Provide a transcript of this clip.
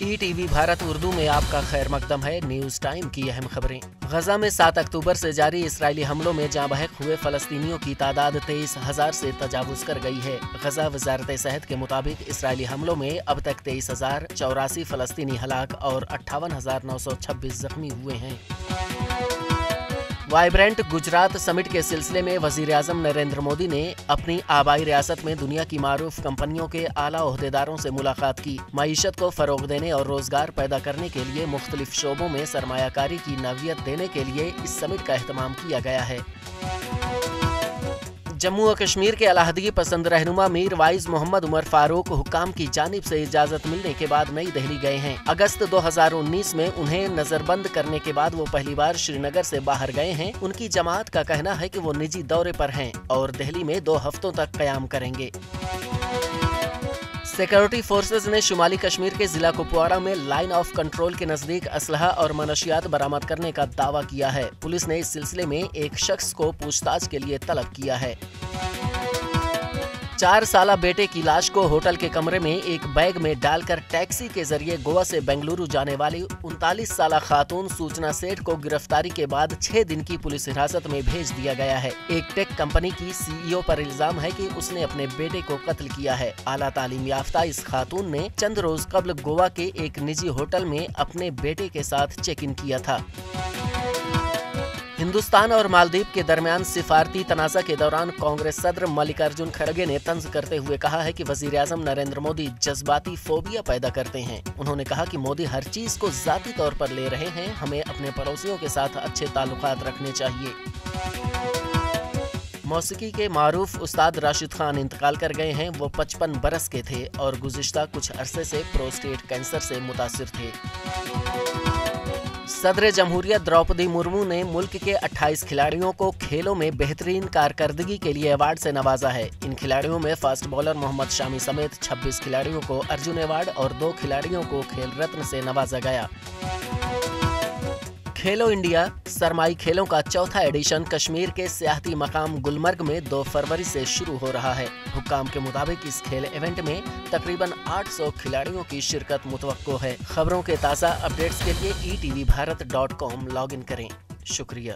ETV Bharat Urdu में आपका खैर मकदम है। न्यूज टाइम की अहम खबरें। गजा में 7 अक्टूबर से जारी इसराइली हमलों में जाँ बहक हुए फलस्तीनियों की तादाद 23,000 से तजावुज कर गई है। गजा वजारत सेहत के मुताबिक इसराइली हमलों में अब तक 23,084 फलस्तीनी हलाक और 58,926 जख्मी हुए हैं। वाइब्रेंट गुजरात समिट के सिलसिले में वजीर-ए-आज़म नरेंद्र मोदी ने अपनी आबाई रियासत में दुनिया की मारूफ कंपनियों के आला ओहदेदारों से मुलाकात की। मईशत को फरोग देने और रोजगार पैदा करने के लिए मुख्तलिफ शोबों में सरमायाकारी की नवीयत देने के लिए इस समिट का एहतमाम किया गया है। जम्मू और कश्मीर के अलहदगी पसंद रहनुमा मीर वाइज मोहम्मद उमर फारूक हुक्काम की जानिब से इजाजत मिलने के बाद नई दिल्ली गए हैं। अगस्त 2019 में उन्हें नजरबंद करने के बाद वो पहली बार श्रीनगर से बाहर गए हैं। उनकी जमात का कहना है कि वो निजी दौरे पर हैं और दिल्ली में 2 हफ्तों तक कयाम करेंगे। सिक्योरिटी फोर्सेज ने शुमाली कश्मीर के जिला कुपवाड़ा में लाइन ऑफ कंट्रोल के नजदीक असलहा और मनशियात बरामद करने का दावा किया है। पुलिस ने इस सिलसिले में एक शख्स को पूछताछ के लिए तलब किया है। 4 साला बेटे की लाश को होटल के कमरे में एक बैग में डालकर टैक्सी के जरिए गोवा से बेंगलुरु जाने वाली 39 साला खातून सूचना सेठ को गिरफ्तारी के बाद 6 दिन की पुलिस हिरासत में भेज दिया गया है। एक टेक कंपनी की CEO पर इल्जाम है कि उसने अपने बेटे को कत्ल किया है। आला तालीम याफ्ता इस खातून ने चंद रोज कबल गोवा के एक निजी होटल में अपने बेटे के साथ चेक इन किया था। हिंदुस्तान और मालदीव के दरमियान सिफारती तनाज़ा के दौरान कांग्रेस सदर मल्लिकार्जुन खड़गे ने तंज करते हुए कहा है कि वजीर-ए-आज़म नरेंद्र मोदी जज्बाती फोबिया पैदा करते हैं। उन्होंने कहा कि मोदी हर चीज को जाती तौर पर ले रहे हैं। हमें अपने पड़ोसियों के साथ अच्छे ताल्लुकात रखने चाहिए। मौसीकी के मारूफ उस्ताद राशिद खान इंतकाल कर गए हैं। वो 55 बरस के थे और गुज़िश्ता कुछ अरसे से प्रोस्टेट कैंसर से मुतासिर थे। सदर जमहूरियत द्रौपदी मुर्मू ने मुल्क के 28 खिलाड़ियों को खेलों में बेहतरीन कारकर्दगी के लिए अवार्ड से नवाजा है। इन खिलाड़ियों में फास्ट बॉलर मोहम्मद शामी समेत 26 खिलाड़ियों को अर्जुन अवार्ड और 2 खिलाड़ियों को खेल रत्न से नवाजा गया। खेलो इंडिया सरमाई खेलों का चौथा एडिशन कश्मीर के सियाहती मकाम गुलमर्ग में 2 फरवरी से शुरू हो रहा है। हुक्काम के मुताबिक इस खेल इवेंट में तकरीबन 800 खिलाड़ियों की शिरकत मुतवक्को है। खबरों के ताज़ा अपडेट्स के लिए etv bharat.com लॉग इन करें। शुक्रिया।